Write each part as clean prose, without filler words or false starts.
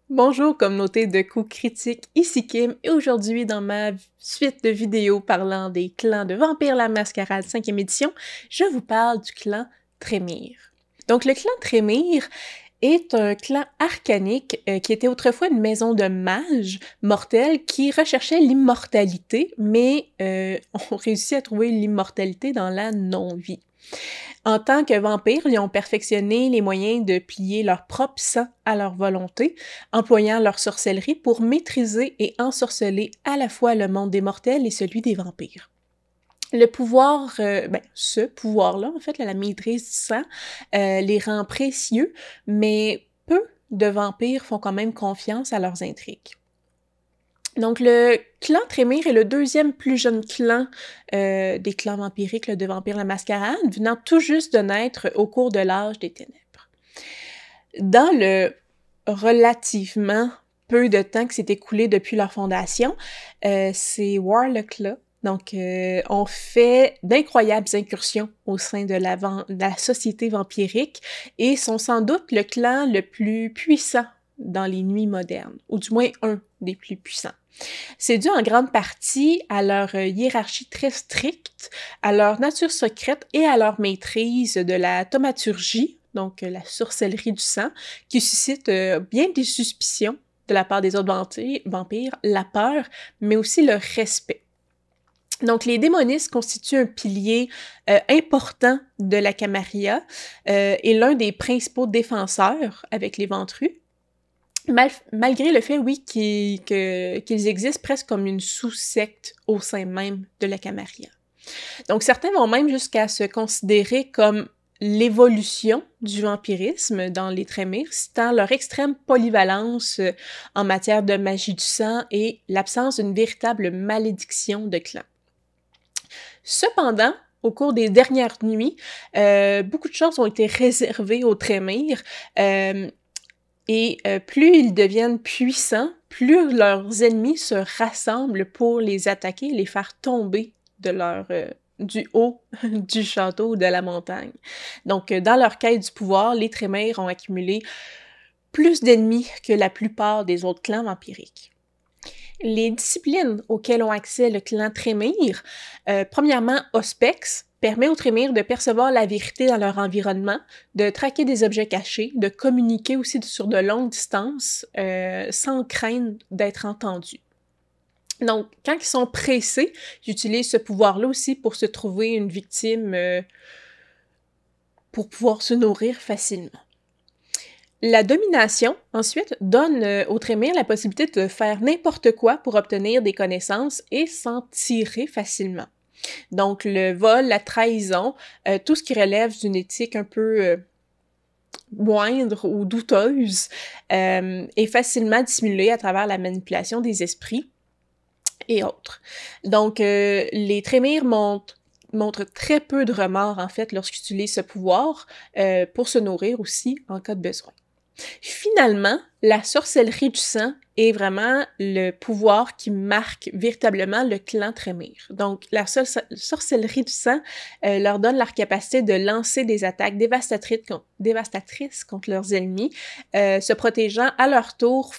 Bonjour communauté de coups critiques, ici Kim et aujourd'hui dans ma suite de vidéos parlant des clans de Vampire la Mascarade 5e édition, je vous parle du clan Trémyr. Donc le clan Trémyr est un clan arcanique qui était autrefois une maison de mages mortels qui recherchaient l'immortalité, mais ont réussi à trouver l'immortalité dans la non-vie. En tant que vampires, ils ont perfectionné les moyens de plier leur propre sang à leur volonté, employant leur sorcellerie pour maîtriser et ensorceler à la fois le monde des mortels et celui des vampires. Le pouvoir, ce pouvoir-là, en fait, la maîtrise du sang, les rend précieux, mais peu de vampires font quand même confiance à leurs intrigues. Donc, le clan Trémyr est le deuxième plus jeune clan des clans vampiriques de Vampire la Mascarade, venant tout juste de naître au cours de l'âge des ténèbres. Dans le relativement peu de temps qui s'est écoulé depuis leur fondation, ces Warlocks-là ont fait d'incroyables incursions au sein de la société vampirique et sont sans doute le clan le plus puissant dans les nuits modernes, ou du moins un des plus puissants. C'est dû en grande partie à leur hiérarchie très stricte, à leur nature secrète et à leur maîtrise de la thaumaturgie, donc la sorcellerie du sang, qui suscite bien des suspicions de la part des autres vampires, la peur, mais aussi le respect. Donc, les démonistes constituent un pilier important de la Camarilla et l'un des principaux défenseurs avec les ventrus. Malgré le fait, oui, qu'ils existent presque comme une sous-secte au sein même de la Camarilla. Donc, certains vont même jusqu'à se considérer comme l'évolution du vampirisme dans les Trémyr, citant leur extrême polyvalence en matière de magie du sang et l'absence d'une véritable malédiction de clan. Cependant, au cours des dernières nuits, beaucoup de choses ont été réservées aux Trémyr, et plus ils deviennent puissants, plus leurs ennemis se rassemblent pour les attaquer et les faire tomber de du haut du château ou de la montagne. Donc, dans leur quête du pouvoir, les Trémyr ont accumulé plus d'ennemis que la plupart des autres clans vampiriques. Les disciplines auxquelles ont accès le clan Trémyr, premièrement, Auspex, permet aux Trémyr de percevoir la vérité dans leur environnement, de traquer des objets cachés, de communiquer aussi sur de longues distances sans craindre d'être entendus. Donc, quand ils sont pressés, ils utilisent ce pouvoir-là aussi pour se trouver une victime pour pouvoir se nourrir facilement. La domination, ensuite, donne aux Trémyr la possibilité de faire n'importe quoi pour obtenir des connaissances et s'en tirer facilement. Donc, le vol, la trahison, tout ce qui relève d'une éthique un peu moindre ou douteuse est facilement dissimulé à travers la manipulation des esprits et autres. Donc, les Trémyr montrent très peu de remords, en fait, lorsqu'ils utilisent ce pouvoir pour se nourrir aussi en cas de besoin. Finalement, la sorcellerie du sang est vraiment le pouvoir qui marque véritablement le clan Trémyr. Donc, la sorcellerie du sang leur donne leur capacité de lancer des attaques dévastatrices contre leurs ennemis, se protégeant à leur tour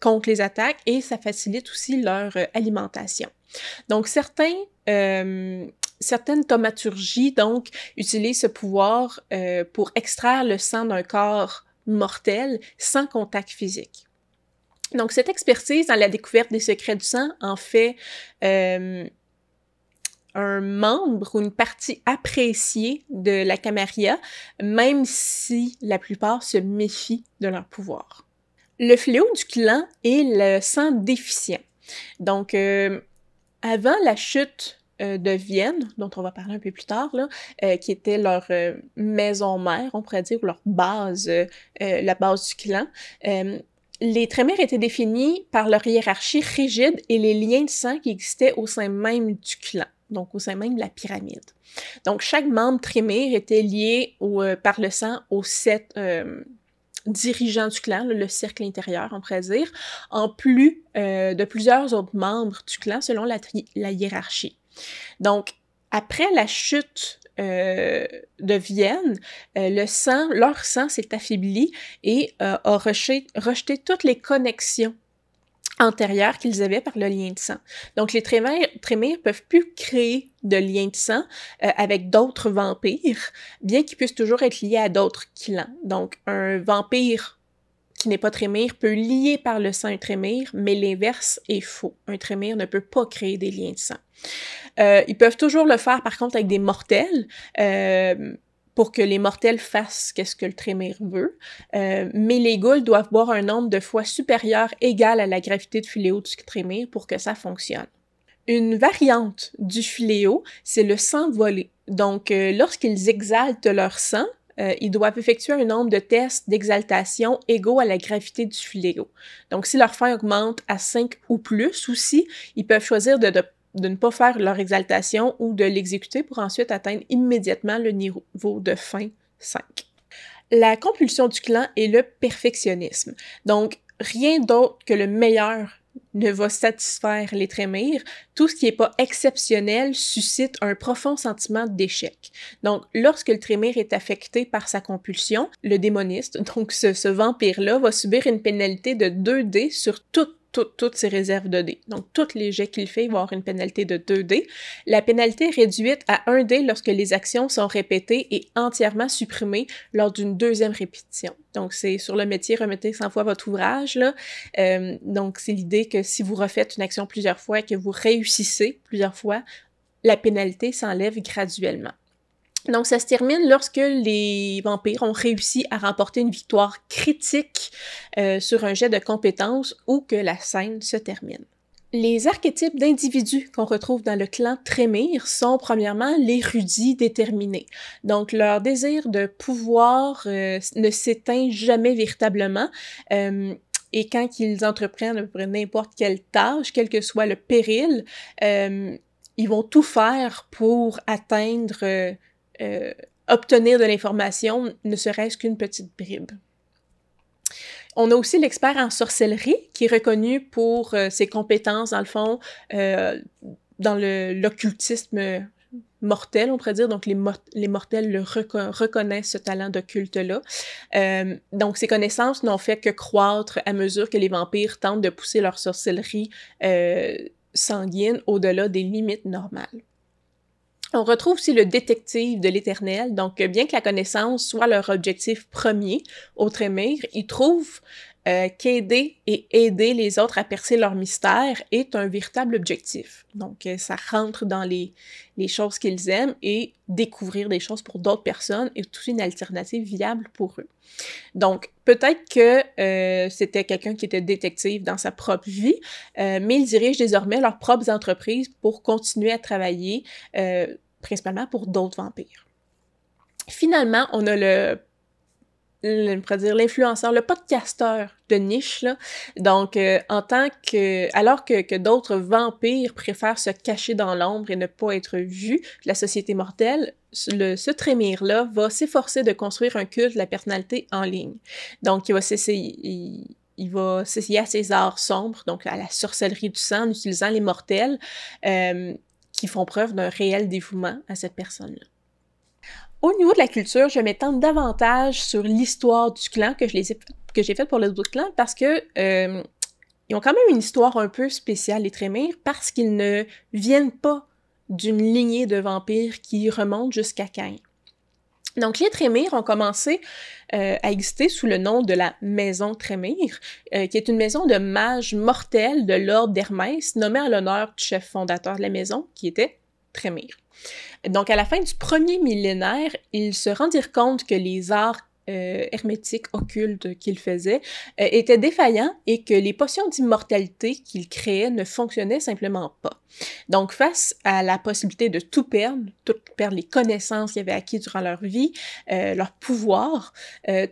contre les attaques et ça facilite aussi leur alimentation. Donc, certaines thaumaturgies, donc, utilisent ce pouvoir pour extraire le sang d'un corps mortel sans contact physique. Donc, cette expertise dans la découverte des secrets du sang en fait un membre ou une partie appréciée de la Camarilla, même si la plupart se méfient de leur pouvoir. Le fléau du clan est le sang déficient. Donc, avant la chute de Vienne, dont on va parler un peu plus tard, là, qui était leur maison mère, on pourrait dire, ou leur base, la base du clan, les Trémyr étaient définis par leur hiérarchie rigide et les liens de sang qui existaient au sein même du clan, donc au sein même de la pyramide. Donc, chaque membre Trémyr était lié par le sang aux 7 dirigeants du clan, le cercle intérieur, on pourrait dire, en plus de plusieurs autres membres du clan selon la hiérarchie. Donc, après la chute deviennent, leur sang s'est affaibli et a rejeté toutes les connexions antérieures qu'ils avaient par le lien de sang. Donc, les trémères peuvent plus créer de lien de sang avec d'autres vampires, bien qu'ils puissent toujours être liés à d'autres clans. Donc, un vampire qui n'est pas trémère peut lier par le sang un trémère, mais l'inverse est faux. Un trémère ne peut pas créer des liens de sang. Ils peuvent toujours le faire, par contre, avec des mortels, pour que les mortels fassent ce que le trémère veut, mais les ghouls doivent boire un nombre de fois supérieur égal à la gravité de fléau du trémère pour que ça fonctionne. Une variante du fléau, c'est le sang volé. Donc, lorsqu'ils exaltent leur sang, ils doivent effectuer un nombre de tests d'exaltation égaux à la gravité du fléau. Donc, si leur faim augmente à 5 ou plus, ou si ils peuvent choisir de ne pas faire leur exaltation ou de l'exécuter pour ensuite atteindre immédiatement le niveau de faim 5. La compulsion du clan est le perfectionnisme. Donc, rien d'autre que le meilleur ne va satisfaire les trémères. Tout ce qui n'est pas exceptionnel suscite un profond sentiment d'échec. Donc, lorsque le trémère est affecté par sa compulsion, le démoniste, donc ce vampire-là, va subir une pénalité de 2 dés sur toutes ses réserves de dés. Donc, tous les jets qu'il fait, il va avoir une pénalité de 2 dés. La pénalité est réduite à 1 dé lorsque les actions sont répétées et entièrement supprimées lors d'une deuxième répétition. Donc, c'est sur le métier, remettez 100 fois votre ouvrage, là. Donc, c'est l'idée que si vous refaites une action plusieurs fois et que vous réussissez plusieurs fois, la pénalité s'enlève graduellement. Donc, ça se termine lorsque les vampires ont réussi à remporter une victoire critique sur un jet de compétences ou que la scène se termine. Les archétypes d'individus qu'on retrouve dans le clan Trémère sont premièrement l'érudit déterminé. Donc, leur désir de pouvoir ne s'éteint jamais véritablement. Et quand ils entreprennent à peu près n'importe quelle tâche, quel que soit le péril, ils vont tout faire pour atteindre... obtenir de l'information, ne serait-ce qu'une petite bribe. On a aussi l'expert en sorcellerie, qui est reconnu pour ses compétences, dans le fond, dans l'occultisme mortel, on pourrait dire. Donc, les mortels reconnaissent ce talent d'occulte-là. Donc, ces connaissances n'ont fait que croître à mesure que les vampires tentent de pousser leur sorcellerie sanguine au-delà des limites normales. On retrouve aussi le détective de l'Éternel, donc bien que la connaissance soit leur objectif premier au trémère, ils trouvent qu'aider et aider les autres à percer leur mystère est un véritable objectif. Donc ça rentre dans les choses qu'ils aiment et découvrir des choses pour d'autres personnes est aussi une alternative viable pour eux. Donc peut-être que c'était quelqu'un qui était détective dans sa propre vie, mais ils dirigent désormais leurs propres entreprises pour continuer à travailler principalement pour d'autres vampires. Finalement, on a l'influenceur, le podcasteur de niche, là. Donc, alors que d'autres vampires préfèrent se cacher dans l'ombre et ne pas être vus de la société mortelle, ce trémère-là va s'efforcer de construire un culte de la personnalité en ligne. Donc, il va s'essayer à ses arts sombres, donc à la sorcellerie du sang, en utilisant les mortels qui font preuve d'un réel dévouement à cette personne-là. Au niveau de la culture, je m'étends davantage sur l'histoire du clan que j'ai faite pour les autres clans parce que ils ont quand même une histoire un peu spéciale, les trémères, parce qu'ils ne viennent pas d'une lignée de vampires qui remonte jusqu'à Caïn. Donc, les Trémères ont commencé à exister sous le nom de la Maison Trémère, qui est une maison de mages mortels de l'ordre d'Hermès, nommée en l'honneur du chef fondateur de la maison, qui était Trémère. Donc, à la fin du premier millénaire, ils se rendirent compte que les arts hermétiques occultes qu'ils faisaient étaient défaillants et que les potions d'immortalité qu'ils créaient ne fonctionnaient simplement pas. Donc, face à la possibilité de tout perdre les connaissances qu'ils avaient acquises durant leur vie, leur pouvoir,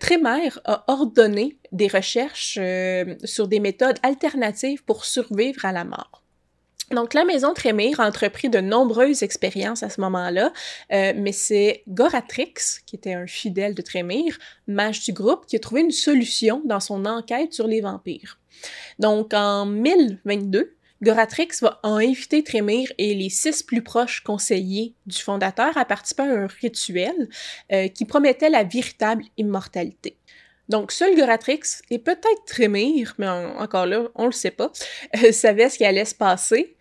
Trémère a ordonné des recherches sur des méthodes alternatives pour survivre à la mort. Donc, la maison Trémère a entrepris de nombreuses expériences à ce moment-là, mais c'est Goratrix, qui était un fidèle de Trémère, mage du groupe, qui a trouvé une solution dans son enquête sur les vampires. Donc, en 1022, Goratrix va inviter Trémyr et les 6 plus proches conseillers du fondateur à participer à un rituel qui promettait la véritable immortalité. Donc, seul Goratrix et peut-être Trémyr, mais encore là, on le sait pas, savaient ce qui allait se passer.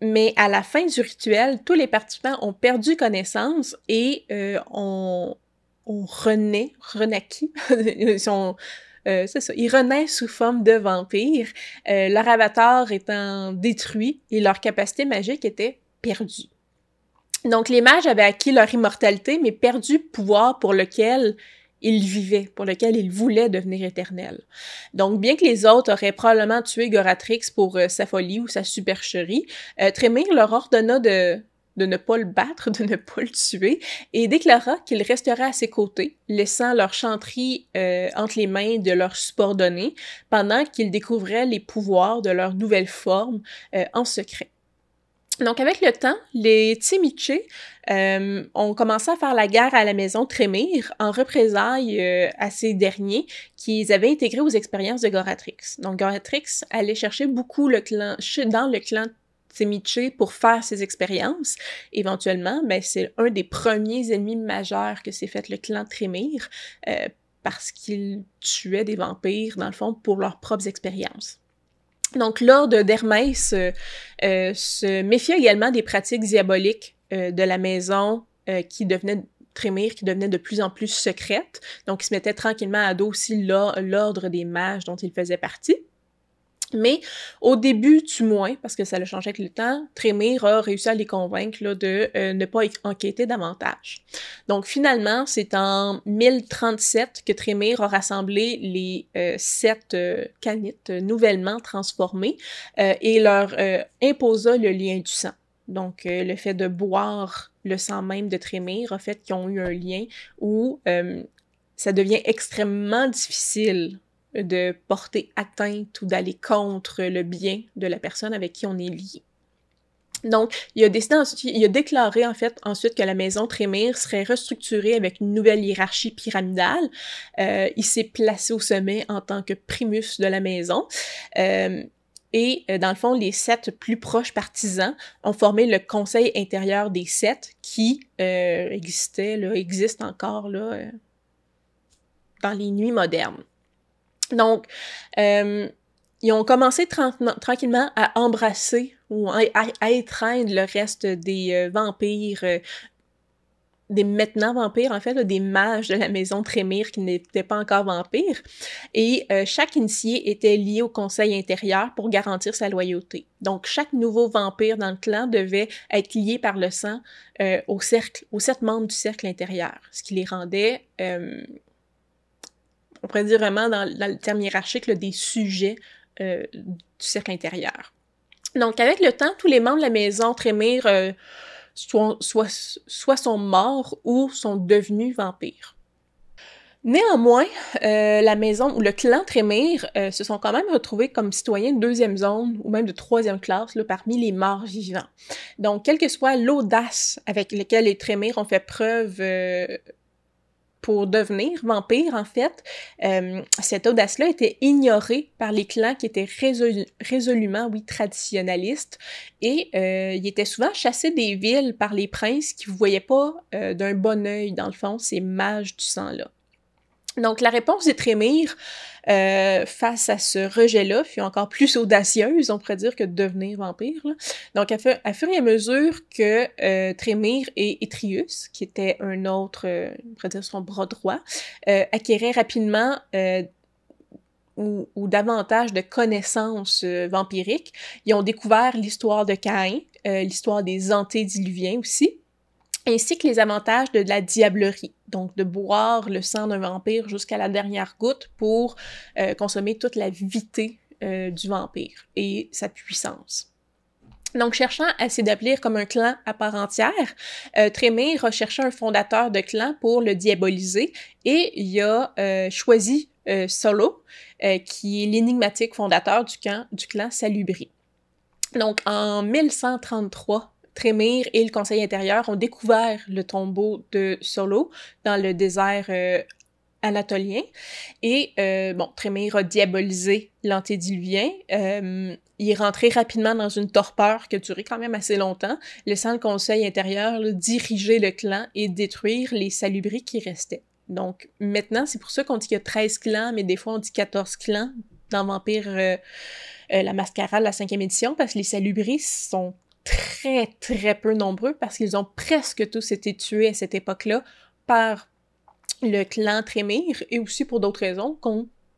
Mais à la fin du rituel, tous les participants ont perdu connaissance et ont renaquis. C'est ça, ils renaissent sous forme de vampires, leur avatar étant détruit et leur capacité magique était perdue. Donc, les mages avaient acquis leur immortalité, mais perdu le pouvoir pour lequel ils vivaient, pour lequel ils voulaient devenir éternels. Donc, bien que les autres auraient probablement tué Goratrix pour sa folie ou sa supercherie, Trémyr leur ordonna de ne pas le battre, de ne pas le tuer, et déclara qu'il resterait à ses côtés, laissant leur chanterie entre les mains de leurs subordonnés, pendant qu'ils découvraient les pouvoirs de leur nouvelle forme en secret. Donc, avec le temps, les Tzimitché ont commencé à faire la guerre à la maison Trémyr en représailles à ces derniers qu'ils avaient intégrés aux expériences de Goratrix. Donc, Goratrix allait chercher beaucoup dans le clan Tzimitché pour faire ses expériences. Éventuellement, ben, c'est un des premiers ennemis majeurs que s'est fait le clan Trémyr parce qu'il tuait des vampires, dans le fond, pour leurs propres expériences. Donc, l'ordre d'Hermès se méfiait également des pratiques diaboliques de la maison Trémyr, qui devenait de plus en plus secrète. Donc, il se mettait tranquillement à dos aussi l'ordre des mages dont il faisait partie. Mais au début du moins, parce que ça a changé avec le temps, Trémyr a réussi à les convaincre là, de ne pas enquêter davantage. Donc finalement, c'est en 1037 que Trémyr a rassemblé les 7 canites nouvellement transformés et leur imposa le lien du sang. Donc le fait de boire le sang même de Trémyr a fait qu'ils ont eu un lien où ça devient extrêmement difficile de porter atteinte ou d'aller contre le bien de la personne avec qui on est lié. Donc, il a déclaré en fait ensuite que la maison Trémyr serait restructurée avec une nouvelle hiérarchie pyramidale. Il s'est placé au sommet en tant que primus de la maison. Et dans le fond, les 7 plus proches partisans ont formé le Conseil intérieur des 7 qui existe encore là, dans les nuits modernes. Donc, ils ont commencé tranquillement à embrasser ou à étreindre le reste des vampires, des maintenant vampires, en fait, là, des mages de la maison Trémyr qui n'étaient pas encore vampires. Et chaque initié était lié au conseil intérieur pour garantir sa loyauté. Donc, chaque nouveau vampire dans le clan devait être lié par le sang aux 7 membres du cercle intérieur, ce qui les rendait... on pourrait dire vraiment dans le terme hiérarchique, là, des sujets du cercle intérieur. Donc, avec le temps, tous les membres de la maison Trémyr soit sont morts ou sont devenus vampires. Néanmoins, la maison ou le clan Trémyr se sont quand même retrouvés comme citoyens de 2e zone ou même de 3e classe là, parmi les morts vivants. Donc, quelle que soit l'audace avec laquelle les Trémyr ont fait preuve pour devenir vampire, en fait, cette audace-là était ignorée par les clans qui étaient résolument, traditionnalistes, et ils étaient souvent chassés des villes par les princes qui ne voyaient pas d'un bon œil, dans le fond, ces mages du sang-là. Donc, la réponse des Trémyr face à ce rejet-là fut encore plus audacieuse, on pourrait dire, que de devenir vampire, là. Donc, à fur et à mesure que Trémyr et Étrius, qui était un autre, on pourrait dire son bras droit, acquéraient rapidement ou davantage de connaissances vampiriques, ils ont découvert l'histoire de Caïn, l'histoire des antédiluviens aussi, ainsi que les avantages de la diablerie, donc de boire le sang d'un vampire jusqu'à la dernière goutte pour consommer toute la vitée du vampire et sa puissance. Donc, cherchant à s'établir comme un clan à part entière, Trémyr recherchait un fondateur de clan pour le diaboliser et il a choisi Solo, qui est l'énigmatique fondateur du clan Salubri. Donc, en 1133, Trémyr et le Conseil intérieur ont découvert le tombeau de Solo dans le désert anatolien. Et, bon, Trémyre a diabolisé l'antédiluvien. Il est rentré rapidement dans une torpeur qui a duré quand même assez longtemps, laissant le conseil intérieur là, diriger le clan et détruire les salubris qui restaient. Donc, maintenant, c'est pour ça qu'on dit qu'il y a 13 clans, mais des fois on dit 14 clans dans Vampire la Mascarade, la 5e édition, parce que les salubris sont très, très peu nombreux, parce qu'ils ont presque tous été tués à cette époque-là par le clan Trémyre, et aussi pour d'autres raisons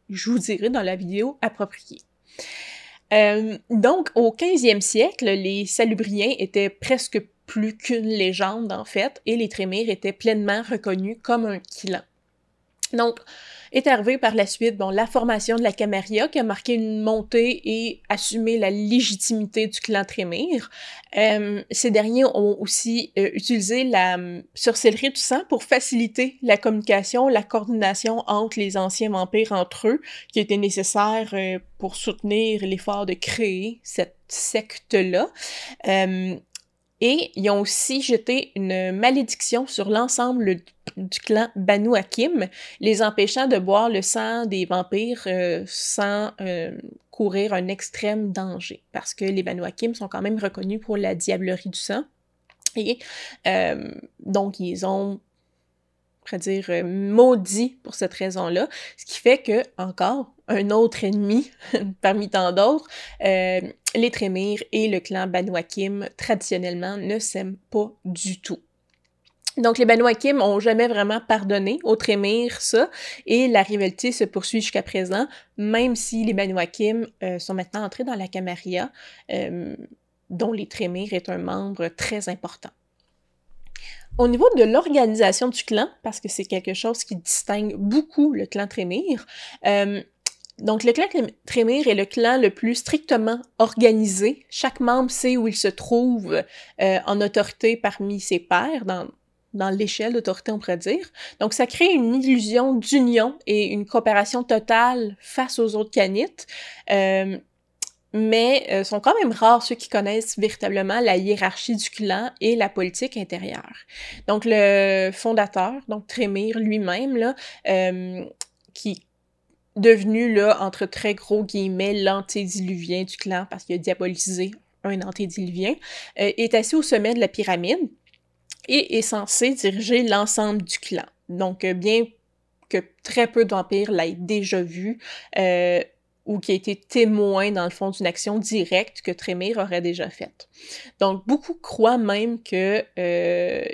je vous dirai dans la vidéo appropriée. Donc, au 15e siècle, les Salubriens étaient presque plus qu'une légende, en fait, et les Trémyre étaient pleinement reconnus comme un clan. Donc, est arrivé par la suite, bon, la formation de la Camarilla qui a marqué une montée et assumé la légitimité du clan Trémyre. Ces derniers ont aussi utilisé la sorcellerie du sang pour faciliter la communication, la coordination entre les anciens vampires entre eux, qui était nécessaire pour soutenir l'effort de créer cette secte-là. Et ils ont aussi jeté une malédiction sur l'ensemble du clan Banu Hakim, les empêchant de boire le sang des vampires sans courir un extrême danger. Parce que les Banu Hakim sont quand même reconnus pour la diablerie du sang. Et donc, ils ont, on pourrait dire, maudit pour cette raison-là. Ce qui fait que, encore, un autre ennemi parmi tant d'autres, les Trémyre et le clan Banu Hakim, traditionnellement, ne s'aiment pas du tout. Donc, les Banu Hakim ont jamais vraiment pardonné aux Trémyre ça, et la rivalité se poursuit jusqu'à présent, même si les Banu Hakim sont maintenant entrés dans la Camarilla, dont les Trémyre est un membre très important. Au niveau de l'organisation du clan, parce que c'est quelque chose qui distingue beaucoup le clan Trémyre, donc le clan Trémyre est le clan le plus strictement organisé. Chaque membre sait où il se trouve en autorité parmi ses pairs, dans l'échelle d'autorité, on pourrait dire. Donc, ça crée une illusion d'union et une coopération totale face aux autres canites. Mais sont quand même rares ceux qui connaissent véritablement la hiérarchie du clan et la politique intérieure. Donc, le fondateur, donc Trémyre lui-même, là, qui devenu, là, entre très gros guillemets, l'antédiluvien du clan, parce qu'il a diabolisé un antédiluvien, est assis au sommet de la pyramide et est censé diriger l'ensemble du clan. Donc, bien que très peu de vampires l'aient déjà vu, ou qui a été témoin, dans le fond, d'une action directe que Trémyre aurait déjà faite. Donc, beaucoup croient même que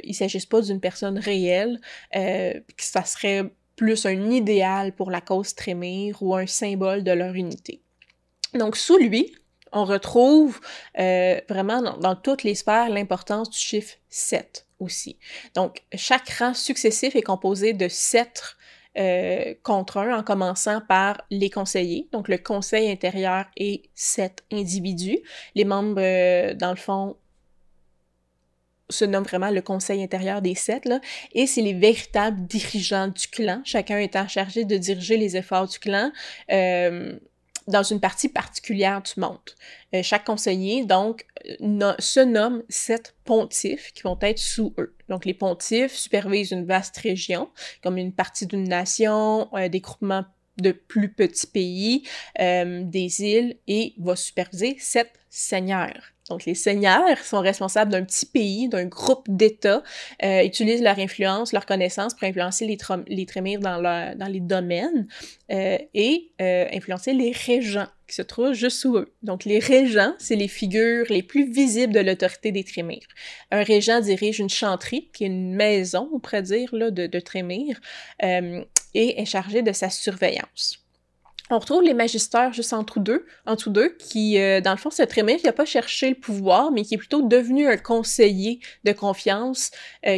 il s'agisse pas d'une personne réelle, que ça serait plus un idéal pour la cause Trémyre ou un symbole de leur unité. Donc, sous lui, on retrouve vraiment dans toutes les sphères l'importance du chiffre 7 aussi. Donc, chaque rang successif est composé de 7 contre 1, en commençant par les conseillers. Donc, le conseil intérieur et 7 individus. Les membres, dans le fond, se nomme vraiment le conseil intérieur des 7, là, et c'est les véritables dirigeants du clan, chacun étant chargé de diriger les efforts du clan dans une partie particulière du monde. Chaque conseiller, donc, se nomme 7 pontifes qui vont être sous eux. Donc, les pontifes supervisent une vaste région, comme une partie d'une nation, des groupements de plus petits pays, des îles, et va superviser 7 seigneurs. Donc, les seigneurs sont responsables d'un petit pays, d'un groupe d'États, utilisent leur influence, leur connaissance pour influencer les Trémyre dans les domaines et influencer les régents qui se trouvent juste sous eux. Donc, les régents, c'est les figures les plus visibles de l'autorité des Trémyre. Un régent dirige une chantry, qui est une maison, on pourrait dire, là, de Trémyre, et est chargé de sa surveillance. On retrouve les magistères juste entre deux, qui, dans le fond, ce Trémyre qui n'a pas cherché le pouvoir, mais qui est plutôt devenu un conseiller de confiance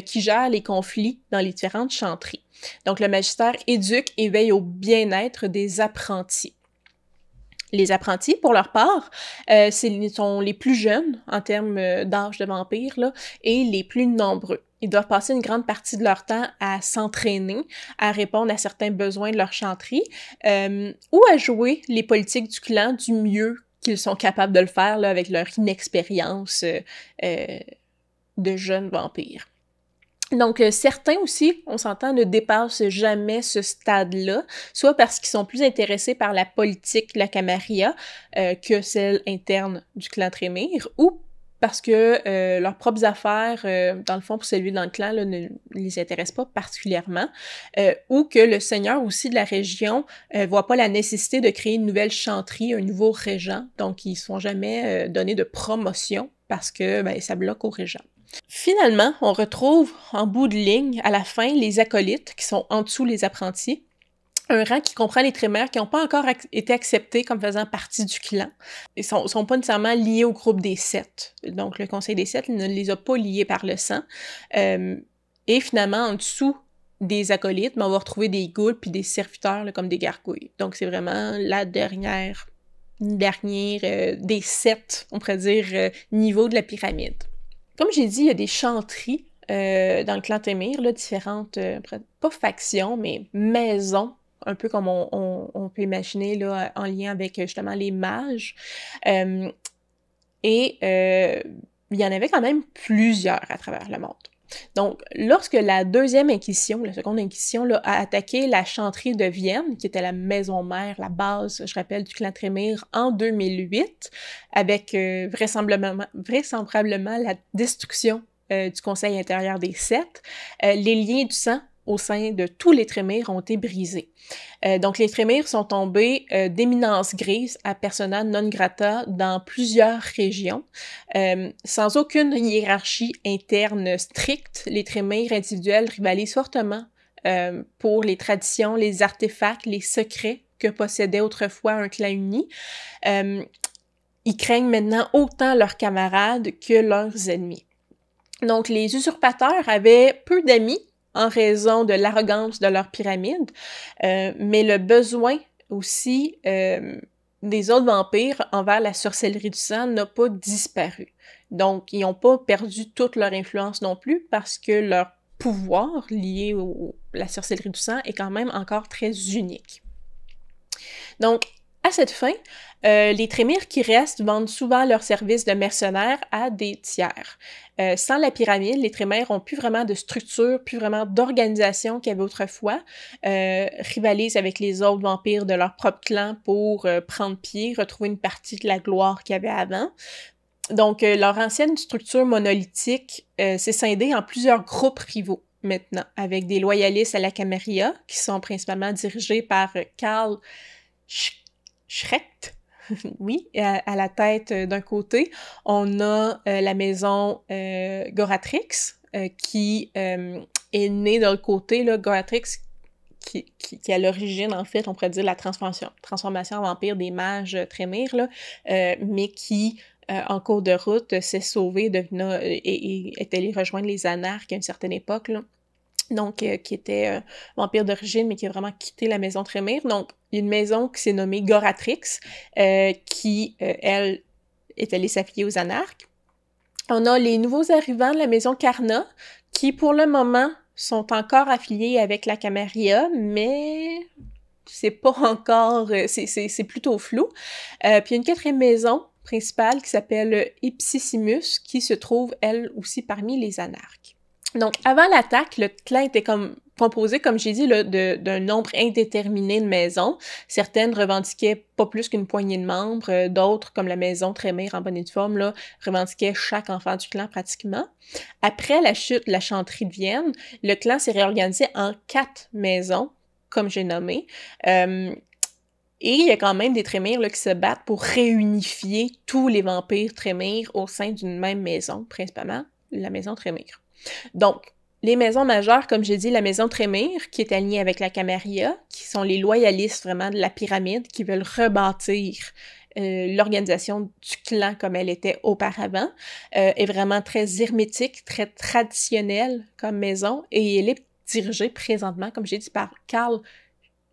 qui gère les conflits dans les différentes chantries. Donc, le magistère éduque et veille au bien-être des apprentis. Les apprentis, pour leur part, sont les plus jeunes en termes d'âge de vampire, là, et les plus nombreux. Ils doivent passer une grande partie de leur temps à s'entraîner, à répondre à certains besoins de leur chantry, ou à jouer les politiques du clan du mieux qu'ils sont capables de le faire là, avec leur inexpérience de jeunes vampires. Donc, certains aussi, on s'entend, ne dépassent jamais ce stade-là, soit parce qu'ils sont plus intéressés par la politique de la Camarilla que celle interne du clan Trémire, ou parce que leurs propres affaires, dans le fond, pour s'élever dans le clan, là, ne les intéressent pas particulièrement, ou que le seigneur aussi de la région voit pas la nécessité de créer une nouvelle chanterie, un nouveau régent, donc ils ne sont jamais donnés de promotion parce que ça bloque au régent. Finalement, on retrouve en bout de ligne, à la fin, les acolytes, qui sont en dessous les apprentis, un rang qui comprend les Trémères qui n'ont pas encore été acceptés comme faisant partie du clan. Ils sont pas nécessairement liés au groupe des Sept. Donc, le Conseil des Sept ne les a pas liés par le sang. Et finalement, en dessous des acolytes, on va retrouver des ghouls puis des serviteurs là, comme des gargouilles. Donc, c'est vraiment la dernière des 7, on pourrait dire, niveaux de la pyramide. Comme j'ai dit, il y a des chanteries dans le clan Trémire, là, différentes, pas factions, mais maisons, un peu comme on peut imaginer là, en lien avec justement les mages. Il y en avait quand même plusieurs à travers le monde. Donc, lorsque la deuxième Inquisition, la seconde Inquisition, là, a attaqué la chanterie de Vienne, qui était la maison mère, la base, je rappelle, du clan Trémire, en 2008, avec vraisemblablement la destruction du Conseil intérieur des Sept, les liens du sang au sein de tous les Trémires ont été brisés. Donc, les Trémires sont tombés d'éminence grise à persona non grata dans plusieurs régions. Sans aucune hiérarchie interne stricte, les Trémires individuels rivalisent fortement pour les traditions, les artefacts, les secrets que possédait autrefois un clan uni. Ils craignent maintenant autant leurs camarades que leurs ennemis. Donc, les usurpateurs avaient peu d'amis en raison de l'arrogance de leur pyramide, mais le besoin aussi des autres vampires envers la sorcellerie du sang n'a pas disparu. Donc, ils n'ont pas perdu toute leur influence non plus parce que leur pouvoir lié à la sorcellerie du sang est quand même encore très unique. Donc, à cette fin, les Trémires qui restent vendent souvent leurs services de mercenaires à des tiers. Sans la pyramide, les Trémères ont plus vraiment de structure, plus vraiment d'organisation qu'il y avait autrefois, rivalisent avec les autres vampires de leur propre clan pour prendre pied, retrouver une partie de la gloire qu'il y avait avant. Donc, leur ancienne structure monolithique s'est scindée en plusieurs groupes rivaux maintenant, avec des loyalistes à la Camarilla, qui sont principalement dirigés par Karl Schrecht, oui, à la tête d'un côté. On a la maison Goratrix, qui est née de l'autre côté, là, Goratrix, qui à l'origine, en fait, on pourrait dire la transformation en vampire des mages Trémire, là, mais qui, en cours de route, s'est sauvée et est allée rejoindre les Anarques à une certaine époque, là. Donc, qui était vampire d'origine, mais qui a vraiment quitté la maison Trémire. Donc, il y a une maison qui s'est nommée Goratrix, qui, elle, est allée s'affilier aux Anarques. On a les nouveaux arrivants de la maison Carna, qui, pour le moment, sont encore affiliés avec la Camarilla, mais c'est pas encore... c'est plutôt flou. Puis, il y a une quatrième maison principale qui s'appelle Ipsissimus, qui se trouve, elle aussi, parmi les Anarques. Donc, avant l'attaque, le clan était composé, comme j'ai dit, d'un nombre indéterminé de maisons. Certaines revendiquaient pas plus qu'une poignée de membres, d'autres, comme la maison Trémire en bonne et due forme, là, revendiquaient chaque enfant du clan pratiquement. Après la chute de la chanterie de Vienne, le clan s'est réorganisé en 4 maisons, comme j'ai nommé. Et il y a quand même des Trémires là, qui se battent pour réunifier tous les vampires Trémire au sein d'une même maison, principalement la maison Trémire. Donc, les maisons majeures, comme j'ai dit, la maison Trémire, qui est alignée avec la Camarilla, qui sont les loyalistes vraiment de la pyramide, qui veulent rebâtir l'organisation du clan comme elle était auparavant, est vraiment très hermétique, très traditionnelle comme maison, et elle est dirigée présentement, comme j'ai dit, par Karl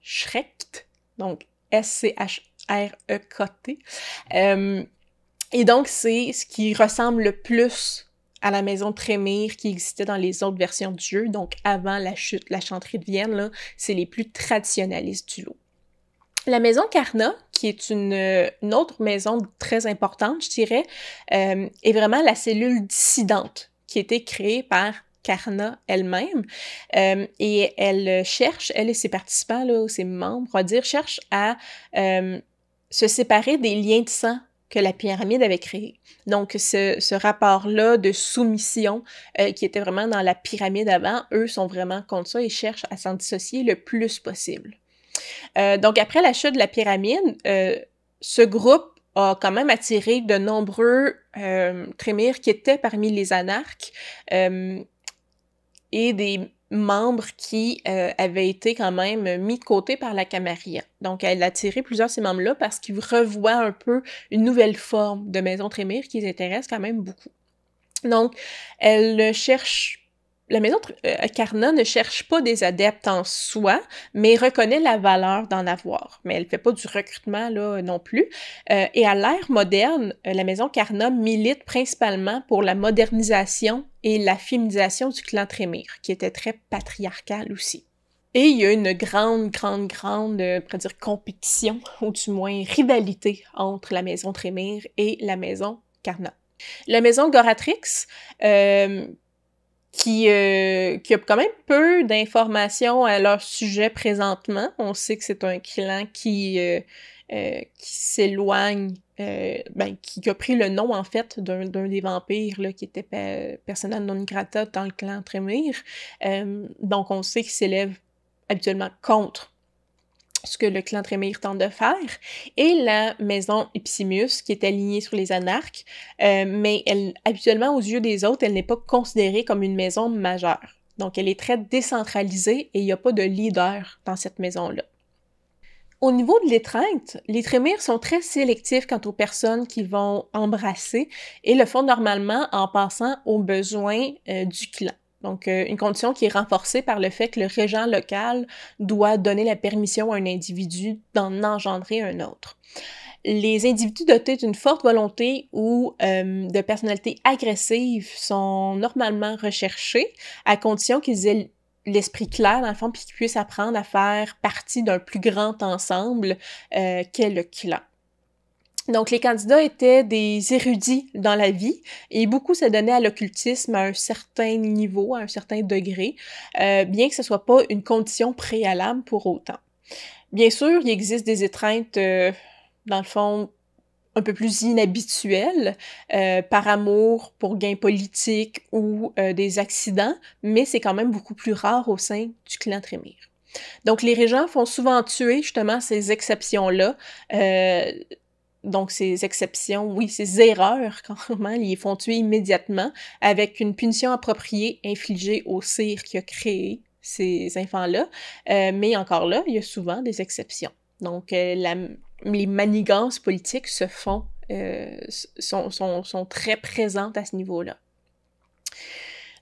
Schrecht, donc S-C-H-R-E-K-T. Et donc, c'est ce qui ressemble le plus à la maison Trémire qui existait dans les autres versions du jeu, donc avant la chute, la chanterie de Vienne, là, c'est les plus traditionnalistes du lot. La maison Carna, qui est une autre maison très importante, je dirais, est vraiment la cellule dissidente qui a été créée par Karna elle-même, et elle cherche, elle et ses participants, là, ou ses membres, on va dire, cherchent à se séparer des liens de sang que la pyramide avait créés. Donc, ce rapport-là de soumission qui était vraiment dans la pyramide avant, eux sont vraiment contre ça et cherchent à s'en dissocier le plus possible. Donc, après la chute de la pyramide, ce groupe a quand même attiré de nombreux Trémyres qui étaient parmi les anarques et des membres qui avaient été quand même mis de côté par la Camarilla. Donc, elle a attiré plusieurs de ces membres-là parce qu'ils revoient un peu une nouvelle forme de maison Trémyre qui les intéresse quand même beaucoup. Donc, elle cherche... La maison Karna ne cherche pas des adeptes en soi, mais reconnaît la valeur d'en avoir. Mais elle fait pas du recrutement là non plus. Et à l'ère moderne, la maison Karna milite principalement pour la modernisation et la féminisation du clan Trémyre, qui était très patriarcal aussi. Et il y a une grande, on pourrait dire compétition, ou du moins rivalité, entre la maison Trémyre et la maison Karna. La maison Goratrix, qui a quand même peu d'informations à leur sujet présentement. On sait que c'est un clan qui s'éloigne, qui a pris le nom, en fait, d'un des vampires, là, qui était persona non grata dans le clan Trémyre. Donc, on sait qu'il s'élève habituellement contre ce que le clan Trémyre tente de faire, et la maison Ipsimus, qui est alignée sur les anarques, mais elle, habituellement, aux yeux des autres, elle n'est pas considérée comme une maison majeure. Donc, elle est très décentralisée et il n'y a pas de leader dans cette maison-là. Au niveau de l'étreinte, les Trémyres sont très sélectifs quant aux personnes qu'ils vont embrasser et le font normalement en passant aux besoins du clan. Donc, une condition qui est renforcée par le fait que le régent local doit donner la permission à un individu d'en engendrer un autre. Les individus dotés d'une forte volonté ou de personnalité agressive sont normalement recherchés à condition qu'ils aient l'esprit clair, dans le fond, puis qu'ils puissent apprendre à faire partie d'un plus grand ensemble qu'est le clan. Donc, les candidats étaient des érudits dans la vie et beaucoup se donnaient à l'occultisme à un certain niveau, à un certain degré, bien que ce soit pas une condition préalable pour autant. Bien sûr, il existe des étreintes, dans le fond, un peu plus inhabituelles, par amour, pour gain politique ou des accidents, mais c'est quand même beaucoup plus rare au sein du clan Trémyre. Donc, les régents font souvent tuer justement ces exceptions-là, donc, ces exceptions, oui, ces erreurs, quand même, ils les font tuer immédiatement avec une punition appropriée infligée au sire qui a créé ces enfants-là. Mais encore là, il y a souvent des exceptions. Donc, les manigances politiques se font, sont très présentes à ce niveau-là.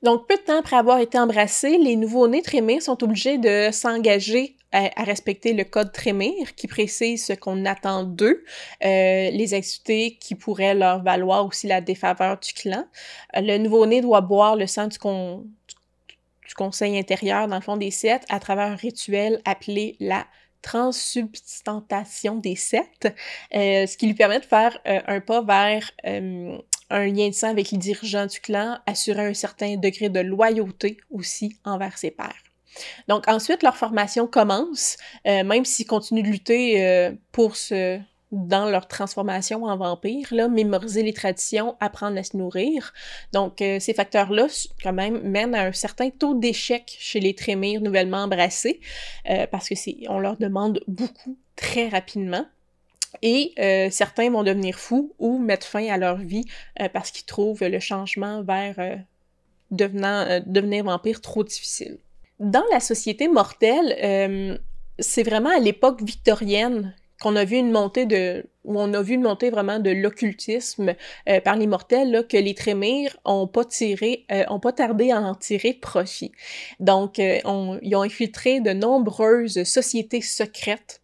Donc, peu de temps après avoir été embrassés, les nouveau-nés Trémyre sont obligés de s'engager à respecter le code Trémyre qui précise ce qu'on attend d'eux, les activités qui pourraient leur valoir aussi la défaveur du clan. Le nouveau-né doit boire le sang du conseil intérieur, dans le fond des sept, à travers un rituel appelé la transsubstantation des sept, ce qui lui permet de faire un pas vers un lien de sang avec les dirigeants du clan, assurer un certain degré de loyauté aussi envers ses pairs. Donc ensuite, leur formation commence, même s'ils continuent de lutter dans leur transformation en vampire, là, mémoriser les traditions, apprendre à se nourrir. Donc, ces facteurs-là, quand même, mènent à un certain taux d'échec chez les Trémyres nouvellement embrassés, parce que on leur demande beaucoup très rapidement. Et certains vont devenir fous ou mettre fin à leur vie parce qu'ils trouvent le changement vers devenir vampire trop difficile. Dans la société mortelle, c'est vraiment à l'époque victorienne qu'on a vu une montée vraiment de l'occultisme par les mortels, là, que les Trémyres ont pas tardé à en tirer profit. Donc, ils ont infiltré de nombreuses sociétés secrètes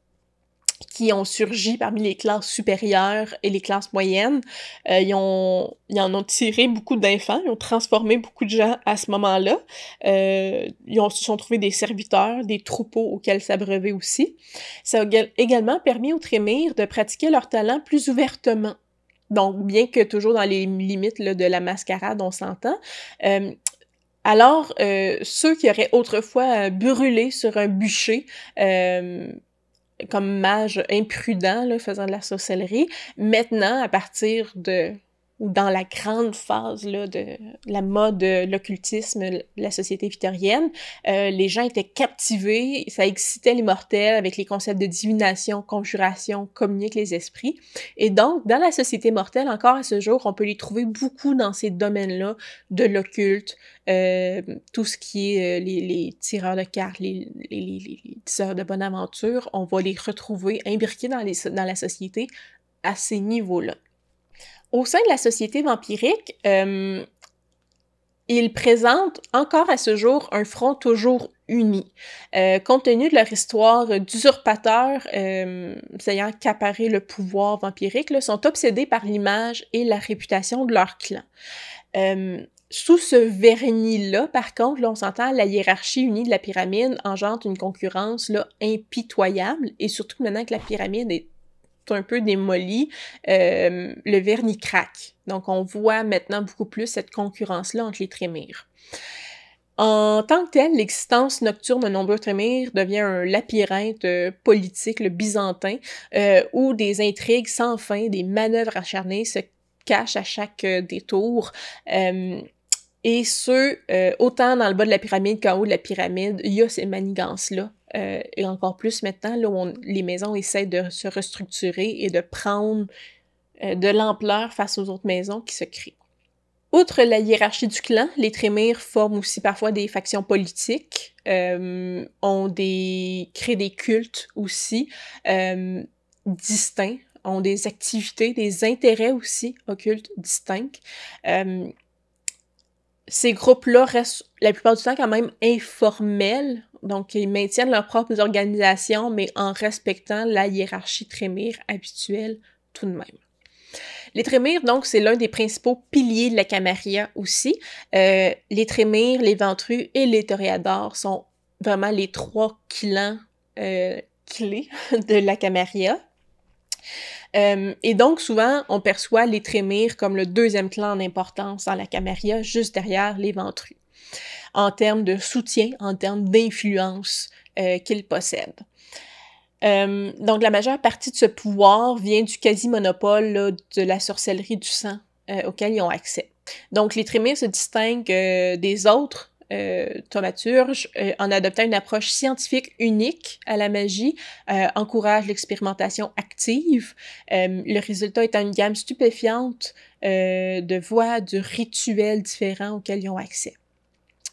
qui ont surgi parmi les classes supérieures et les classes moyennes. Ils en ont tiré beaucoup d'enfants, ils ont transformé beaucoup de gens à ce moment-là. Se sont trouvés des serviteurs, des troupeaux auxquels s'abreuver aussi. Ça a également permis aux Trémyres de pratiquer leur talent plus ouvertement. Donc, bien que toujours dans les limites là, de la mascarade, on s'entend, Alors, ceux qui auraient autrefois brûlé sur un bûcher, comme mage imprudent, là, faisant de la sorcellerie, maintenant, à partir de ou dans la grande phase là, de la mode de l'occultisme, la société victorienne, les gens étaient captivés, ça excitait les mortels avec les concepts de divination, conjuration, communier avec les esprits. Et donc, dans la société mortelle, encore à ce jour, on peut les trouver beaucoup dans ces domaines-là de l'occulte, tout ce qui est les tireurs de cartes, les tisseurs de bonne aventure, on va les retrouver imbriqués dans la société à ces niveaux-là. Au sein de la société vampirique, ils présentent encore à ce jour un front toujours uni. Compte tenu de leur histoire d'usurpateurs ayant accaparé le pouvoir vampirique, là, sont obsédés par l'image et la réputation de leur clan. Sous ce vernis-là, par contre, là, on s'entend, la hiérarchie unie de la pyramide engendre une concurrence là, impitoyable, et surtout maintenant que la pyramide est un peu démoli, le vernis craque. Donc, on voit maintenant beaucoup plus cette concurrence-là entre les trémires. En tant que tel, l'existence nocturne de nombreux trémires devient un labyrinthe politique, le byzantin, où des intrigues sans fin, des manœuvres acharnées se cachent à chaque détour. Et autant dans le bas de la pyramide qu'en haut de la pyramide, il y a ces manigances-là. Et encore plus maintenant, là où les maisons essaient de se restructurer et de prendre de l'ampleur face aux autres maisons qui se créent. Outre la hiérarchie du clan, les trémires forment aussi parfois des factions politiques, créent des cultes aussi distincts, ont des activités, des intérêts aussi occultes distincts. Ces groupes-là restent la plupart du temps quand même informels, donc ils maintiennent leurs propres organisations, mais en respectant la hiérarchie trémire habituelle tout de même. Les trémires, donc, c'est l'un des principaux piliers de la Camarilla aussi. Les trémires, les ventrus et les toréadors sont vraiment les 3 clans clés de la Camarilla. Et donc, souvent, on perçoit les trémires comme le 2e clan en importance dans la Camarilla, juste derrière les ventrus, en termes de soutien, en termes d'influence qu'ils possèdent. Donc, la majeure partie de ce pouvoir vient du quasi-monopole là, de la sorcellerie du sang auquel ils ont accès. Donc, les trémires se distinguent des autres thaumaturges en adoptant une approche scientifique unique à la magie, encourage l'expérimentation active, le résultat étant une gamme stupéfiante de voies, de rituels différents auxquels ils ont accès.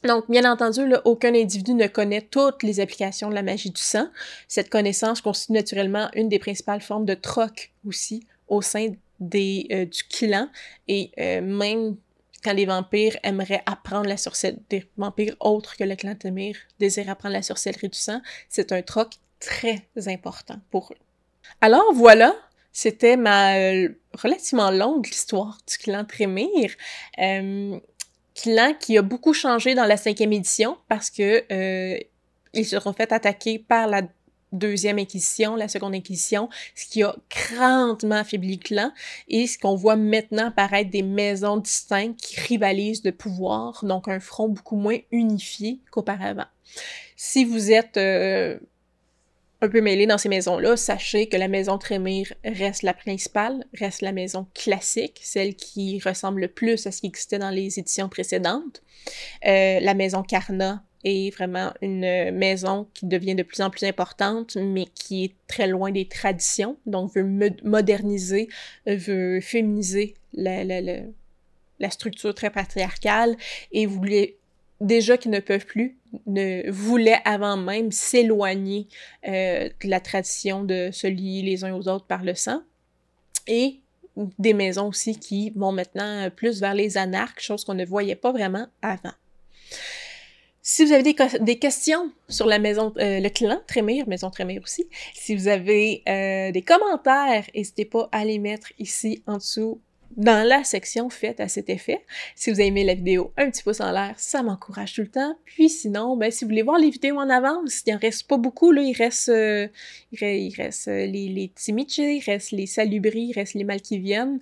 Donc, bien entendu, là, aucun individu ne connaît toutes les applications de la magie du sang. Cette connaissance constitue naturellement une des principales formes de troc aussi au sein du clan, et même quand les vampires aimeraient apprendre la sorcellerie, des vampires autres que le clan Trémire désirent apprendre la sorcellerie du sang, c'est un troc très important pour eux. Alors voilà, c'était ma relativement longue histoire du clan Trémire. Clan qui a beaucoup changé dans la 5e édition parce que ils se sont fait attaquer par la 2e Inquisition, la 2e Inquisition, ce qui a grandement affaibli le clan, et ce qu'on voit maintenant apparaître des maisons distinctes qui rivalisent de pouvoir, donc un front beaucoup moins unifié qu'auparavant. Si vous êtes un peu mêlé dans ces maisons-là, sachez que la maison Trémire reste la principale, reste la maison classique, celle qui ressemble le plus à ce qui existait dans les éditions précédentes. La maison Carna est vraiment une maison qui devient de plus en plus importante, mais qui est très loin des traditions, donc veut moderniser, veut féminiser la structure très patriarcale, et voulait déjà qu'ils ne peuvent plus, ne voulaient avant même s'éloigner de la tradition de se lier les uns aux autres par le sang. Et des maisons aussi qui vont maintenant plus vers les anarques, chose qu'on ne voyait pas vraiment avant. Si vous avez des questions sur la maison, le clan Trémire, maison Trémire aussi, si vous avez des commentaires, n'hésitez pas à les mettre ici en dessous dans la section faite à cet effet. Si vous avez aimé la vidéo, un petit pouce en l'air, ça m'encourage tout le temps. Puis sinon, ben, si vous voulez voir les vidéos en avance, il en reste pas beaucoup, là, il reste les Timiche, il reste les Salubris, il reste les Mal qui viennent.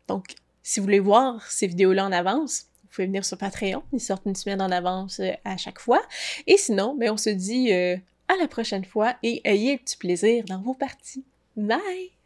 Donc, si vous voulez voir ces vidéos-là en avance, pouvez venir sur Patreon, ils sortent une semaine en avance à chaque fois. Et sinon, ben, on se dit à la prochaine fois et ayez du plaisir dans vos parties. Bye!